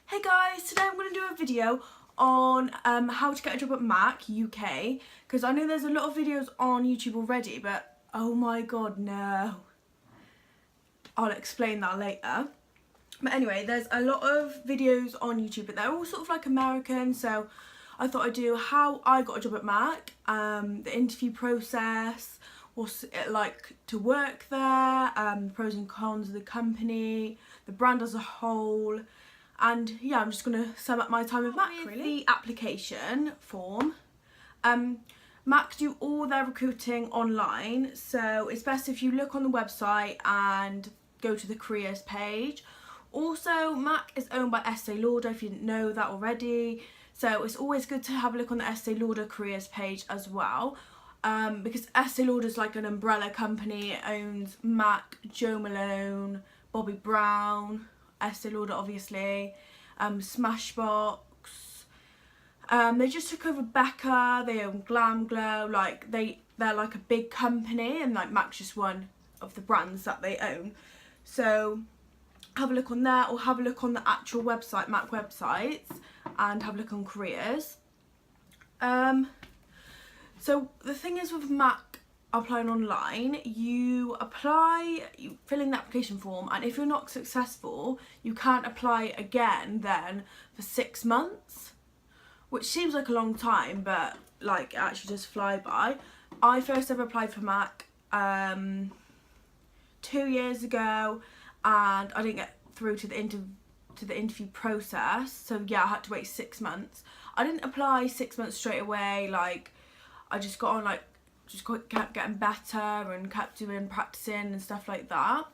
Hey guys, today I'm going to do a video on how to get a job at Mac UK, because I know there's a lot of videos on YouTube already, but oh my god, no. I'll explain that later. But anyway, there's a lot of videos on YouTube, but they're all sort of like American, so I thought I'd do how I got a job at Mac, the interview process, what's it like to work there, the pros and cons of the company, the brand as a whole. And yeah, I'm just going to sum up my time with Mac, really. The application form. Mac do all their recruiting online, so it's best if you look on the website and go to the careers page. Also, Mac is owned by Estee Lauder, if you didn't know that already. So it's always good to have a look on the Estee Lauder careers page as well. Because Estee Lauder is like an umbrella company. It owns Mac, Jo Malone, Bobbi Brown, Estee Lauder obviously, Smashbox. They just took over Becca. They own Glam Glow. Like they're like a big company, and like Mac's just one of the brands that they own. So have a look on there, or have a look on the actual website, Mac websites, and have a look on careers. So the thing is with Mac applying online, you fill in the application form, and if you're not successful, you can't apply again then for 6 months, which seems like a long time, but like it actually does fly by. I first ever applied for Mac 2 years ago, and I didn't get through to the interview process, so yeah, I had to wait 6 months. I didn't apply 6 months straight away. Like I just got on, like kept getting better and kept practicing and stuff like that.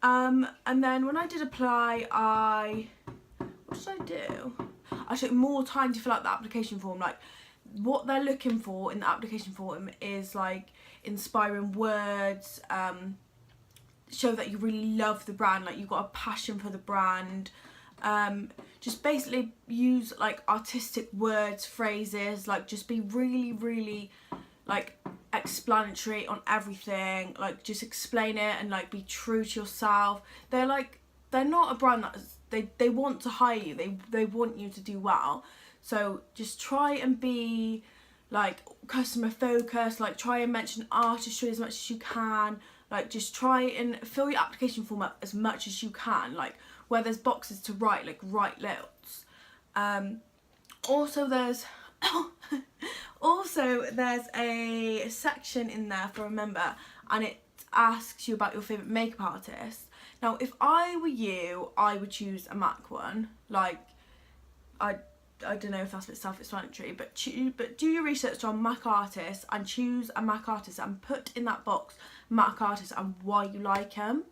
And then when I did apply, what did I do? I took more time to fill out the application form. Like what they're looking for in the application form is like inspiring words, show that you really love the brand, like you've got a passion for the brand. Just basically use like artistic words, phrases, like just be really like explanatory on everything, like just explain it and like be true to yourself. They're not a brand that they want to hire you, they want you to do well, so just try and be like customer focused, like try and mention artistry as much as you can, like just try and fill your application form up as much as you can, like where there's boxes to write, like write loads. Also there's a section in there for a member, and it asks you about your favourite makeup artist. Now if I were you, I would choose a Mac one. Like I don't know if that's a bit self-explanatory, but do your research on Mac artists and choose a Mac artist and put in that box Mac artist and why you like him.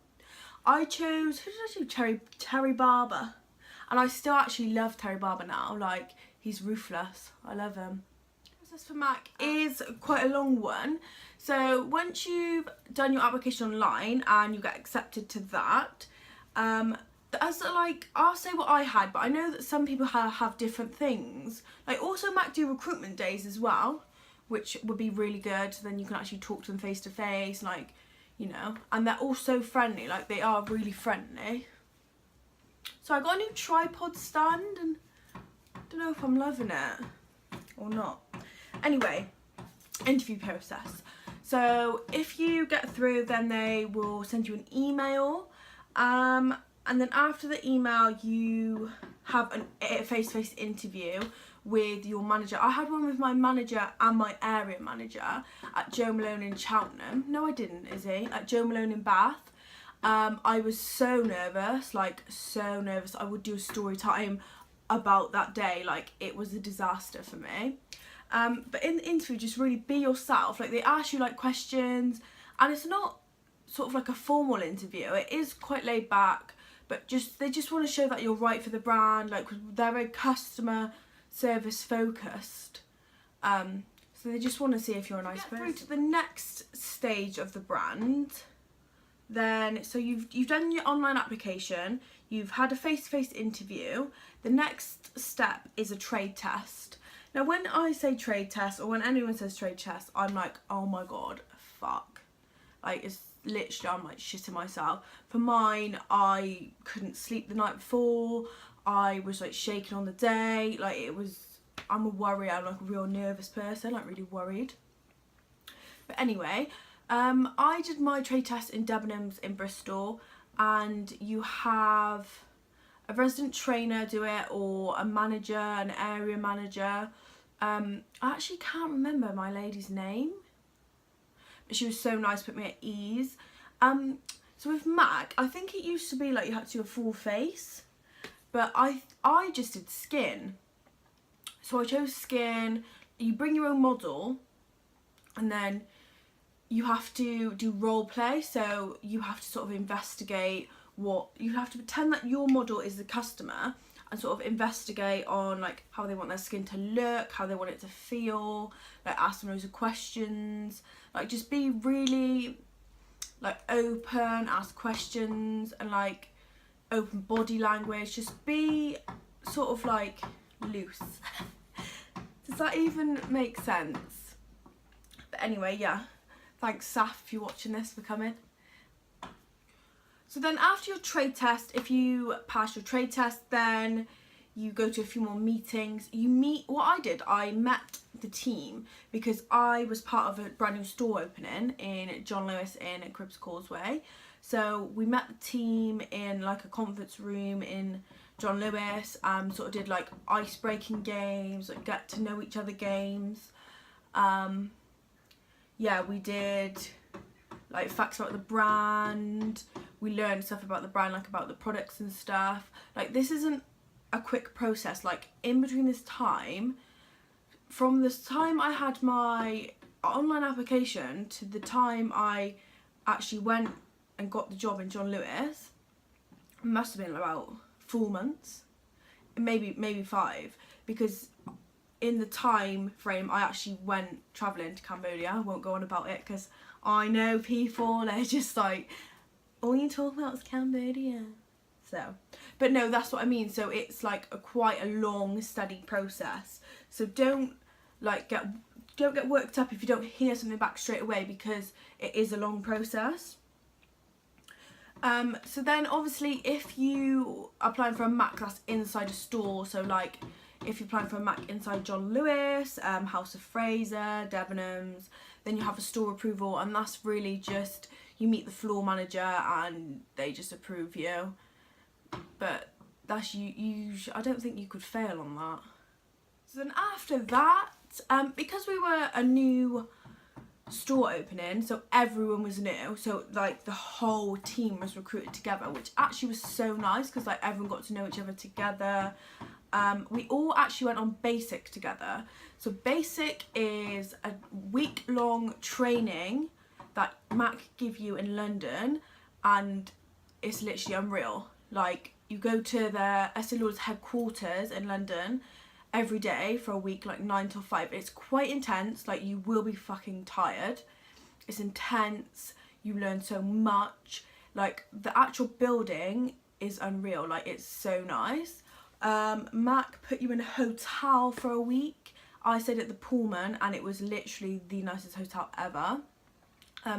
I chose, who did I choose? Terry Barber, and I still actually love Terry Barber now. Like he's ruthless, I love him. The process for Mac is quite a long one. So once you've done your application online and you get accepted to that, I'll say what I had, but I know that some people have different things. Like also Mac do recruitment days as well, which would be really good. Then you can actually talk to them face to face, like, you know, and they're also friendly, like they are really friendly. So I got a new tripod stand, and I don't know if I'm loving it or not. Anyway, interview process. So if you get through, then they will send you an email, and then after the email you have a face-to-face interview with your manager. I had one with my manager and my area manager at Jo Malone in Cheltenham. No, I didn't, Izzy. At Jo Malone in Bath. I was so nervous, like so nervous. I would do a story time about that day. Like it was a disaster for me. But in the interview, just really be yourself. Like they ask you like questions, and it's not sort of like a formal interview. It is quite laid back, but they just want to show that you're right for the brand. Like they're very customer service focused, so they just want to see if you're a nice person. Through to the next stage of the brand, then so you've done your online application, you've had a face-to-face interview. The next step is a trade test. Now when I say trade test, or when anyone says trade test, I'm like, oh my god, fuck, like literally, I'm like shitting myself. For mine, I couldn't sleep the night before. I was like shaking on the day. Like it was, I'm a worrier. I'm like a real nervous person, like really worried. But anyway, I did my trade test in Debenhams in Bristol, and you have a resident trainer do it, or a manager, an area manager. I actually can't remember my lady's name, but she was so nice, put me at ease. So with MAC, I think it used to be like you had to do a full face, but I just did skin. So I chose skin. You bring your own model, and then you have to do role play. So you have to sort of investigate what, you have to pretend that your model is the customer and sort of investigate on like how they want their skin to look, how they want it to feel, like ask them loads of questions, like just be really like open, ask questions, and like open body language, just be sort of like loose. Does that even make sense? But anyway, yeah, thanks Saf if you're watching this for coming. So then after your trade test, if you pass your trade test, then you go to a few more meetings. You meet, what I did, I met the team because I was part of a brand new store opening in John Lewis in Cribbs Causeway. So we met the team in like a conference room in John Lewis, sort of did like ice breaking games, like get to know each other games. Yeah, we did like facts about the brand. We learned stuff about the brand, like about the products and stuff. Like this isn't a quick process. Like in between this time, from this time I had my online application to the time I actually went and got the job in John Lewis, it must have been about 4 months, maybe 5, because in the time frame I actually went travelling to Cambodia. I won't go on about it because I know people, they're just like, all you talk about is Cambodia. So, but no, that's what I mean. So it's like quite a long, steady process. So don't get worked up if you don't hear something back straight away, because it is a long process. So then obviously if you are applying for a MAC, that's inside a store. So like if you're applying for a MAC inside John Lewis, House of Fraser, Debenhams, then you have a store approval, and that's really just you meet the floor manager and they just approve you. But that's you I don't think you could fail on that. So then after that, because we were a new store opening, so everyone was new, so like the whole team was recruited together, which actually was so nice because like everyone got to know each other together. We all actually went on Basic together. So Basic is a week-long training that MAC give you in London, and it's literally unreal. Like you go to their Estee Lauder's headquarters in London every day for a week, like 9 till 5. It's quite intense, like you will be fucking tired. It's intense, you learn so much. Like the actual building is unreal, like it's so nice. MAC put you in a hotel for a week. I stayed at the Pullman and it was literally the nicest hotel ever.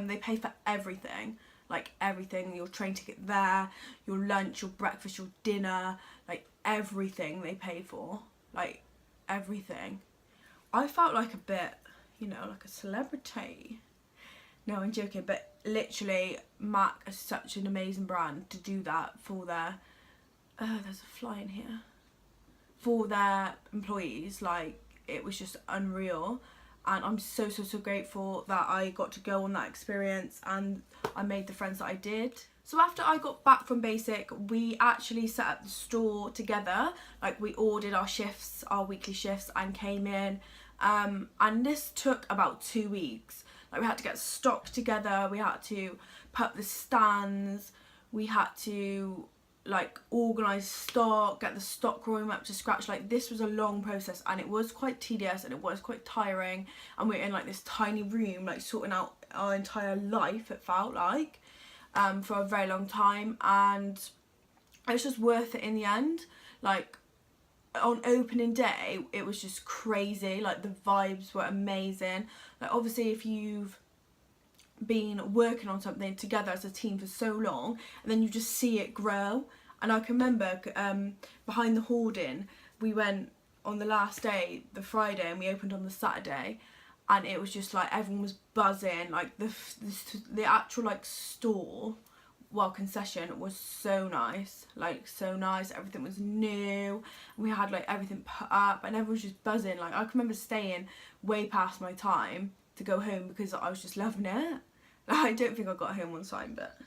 They pay for everything, like everything, your train ticket there, your lunch, your breakfast, your dinner, like everything they pay for, like everything. I felt like a bit, you know, like a celebrity. No, I'm joking, but literally MAC is such an amazing brand to do that for their, there's a fly in here, for their employees. Like it was just unreal. And I'm so grateful that I got to go on that experience and I made the friends that I did. So after I got back from Basic, we actually set up the store together. Like we ordered our shifts, our weekly shifts, and came in. And this took about 2 weeks. Like we had to get stock together, we had to put up the stands, we had to like organise stock, get the stock room up to scratch. Like this was a long process and it was quite tedious and it was quite tiring, and we were in like this tiny room like sorting out our entire life, it felt like, for a very long time, and it was just worth it in the end. Like on opening day it was just crazy, like the vibes were amazing. Like obviously if you've been working on something together as a team for so long, and then you just see it grow. And I can remember behind the hoarding, we went on the last day, the Friday, and we opened on the Saturday, and it was just like everyone was buzzing. Like the actual like store, well, concession was so nice, like so nice. Everything was new. We had like everything put up, and everyone was just buzzing. Like I can remember staying way past my time to go home because I was just loving it. Like, I don't think I got home on time, but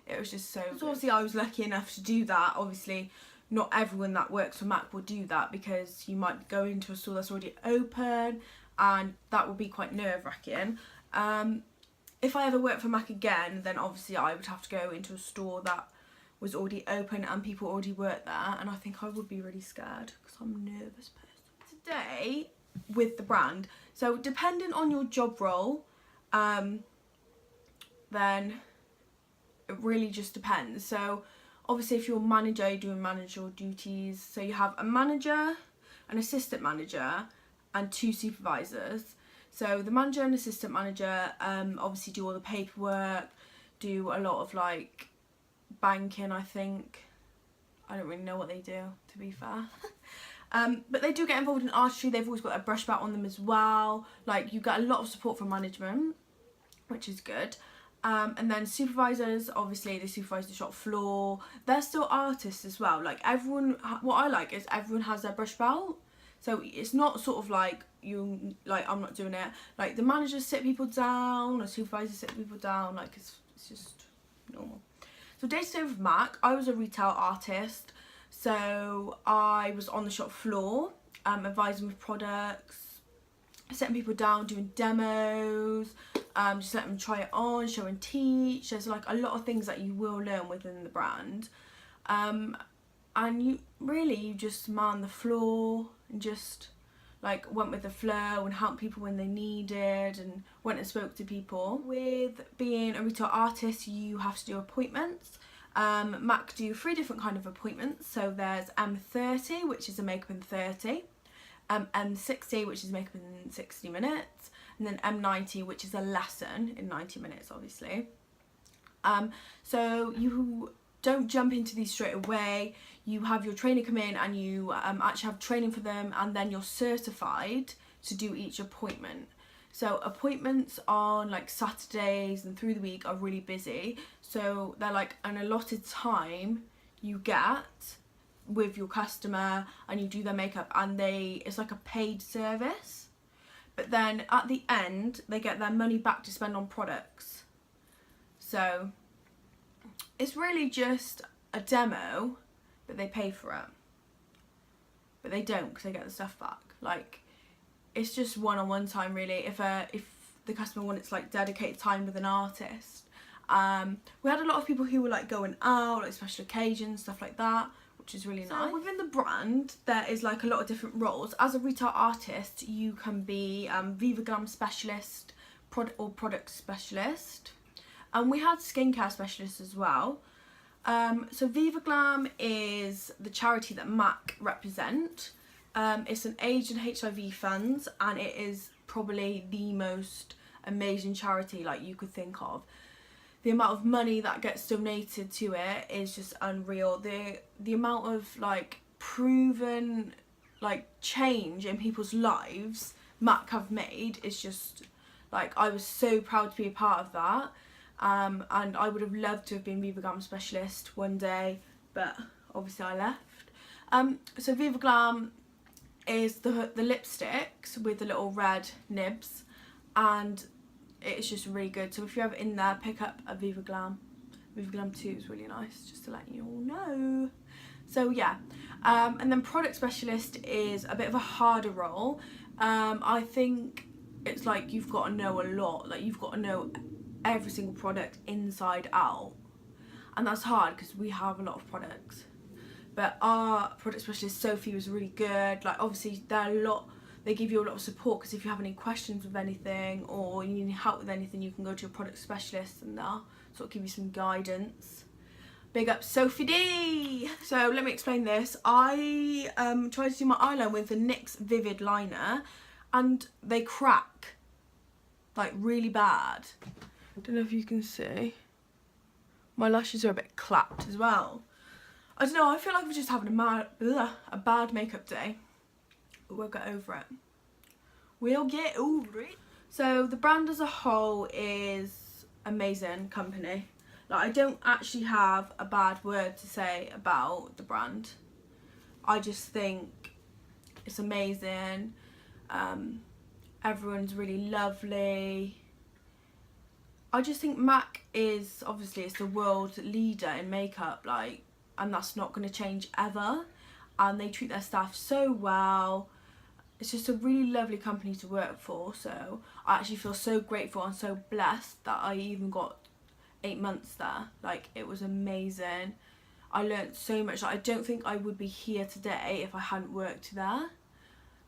it was just so good. So obviously I was lucky enough to do that. Obviously not everyone that works for MAC will do that, because you might go into a store that's already open, and that will be quite nerve-wracking. If I ever work for MAC again, then obviously I would have to go into a store that was already open and people already work there, and I think I would be really scared because I'm a nervous person. Today with the brand, so depending on your job role, then it really just depends. So obviously if you're a manager, you're doing managerial duties. So you have a manager, an assistant manager, and 2 supervisors. So the manager and assistant manager obviously do all the paperwork, do a lot of like banking, I think. I don't really know what they do, to be fair. But they do get involved in artistry. They've always got a brush bat on them as well. Like, you get a lot of support from management, which is good. And then supervisors, obviously they supervise the shop floor. They're still artists as well. Like, everyone, what I like is everyone has their brush belt. So it's not sort of like I'm not doing it. Like, the managers sit people down, or supervisors sit people down. Like, it's just normal. So day to day with MAC, I was a retail artist. So I was on the shop floor, advising with products, setting people down, doing demos, just letting them try it on, show and teach. There's like a lot of things that you will learn within the brand. And you just man the floor and just like went with the flow and helped people when they needed, and went and spoke to people. With being a retail artist, you have to do appointments. MAC do 3 different kind of appointments. So there's M30, which is a makeup in 30, M60, which is makeup in 60 minutes, and then M90, which is a lesson in 90 minutes, obviously. So you don't jump into these straight away. You have your trainer come in, and you actually have training for them, and then you're certified to do each appointment. So appointments on like Saturdays and through the week are really busy. So they're like an allotted time you get with your customer, and you do their makeup, and it's like a paid service. But then at the end, they get their money back to spend on products. So it's really just a demo, but they pay for it. But they don't, because they get the stuff back. Like, it's just one-on-one time, really. If the customer wants like dedicated time with an artist. We had a lot of people who were like going out, like special occasions, stuff like that, which is really nice. Within the brand, there is like a lot of different roles. As a retail artist, you can be Viva Glam specialist, product specialist. And we had skincare specialists as well. So Viva Glam is the charity that MAC represent. It's an AIDS and HIV fund, and it is probably the most amazing charity like you could think of. The amount of money that gets donated to it is just unreal. The amount of like proven like change in people's lives MAC have made is just like, I was so proud to be a part of that. And I would have loved to have been Viva Glam specialist one day, but obviously I left. So Viva Glam is the lipsticks with the little red nibs, and it's just really good. So if you're ever in there, pick up a Viva Glam. Viva Glam 2 is really nice, just to let you all know. So yeah, and then product specialist is a bit of a harder role. I think it's like you've got to know a lot. Like, you've got to know every single product inside out, and that's hard because we have a lot of products. But our product specialist Sophie was really good. Like, obviously they give you a lot of support, because if you have any questions with anything or you need help with anything, you can go to your product specialist and they'll sort of give you some guidance. Big up Sophie D! So let me explain this. I tried to do my eyeliner with the NYX Vivid Liner, and they crack like really bad. I don't know if you can see. My lashes are a bit clapped as well. I don't know, I feel like we're just having a bad makeup day. But we'll get over it. We'll get over it. So the brand as a whole is amazing company. Like, I don't actually have a bad word to say about the brand. I just think it's amazing. Everyone's really lovely. I just think MAC is, obviously, it's the world leader in makeup, like, and that's not going to change ever. And they treat their staff so well. It's just a really lovely company to work for. So I actually feel so grateful and so blessed that I even got 8 months there. Like, it was amazing. I learnt so much. Like, I don't think I would be here today if I hadn't worked there.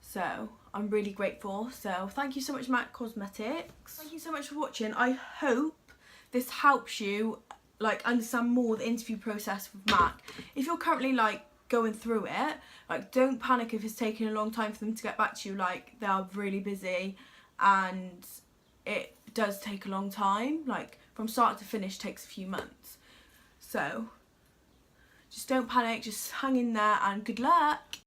So I'm really grateful. So thank you so much, MAC Cosmetics. Thank you so much for watching. I hope this helps you like understand more the interview process with MAC. If you're currently like going through it, like, don't panic if it's taking a long time for them to get back to you. Like, they are really busy and it does take a long time. Like, from start to finish takes a few months. So just don't panic, just hang in there and good luck.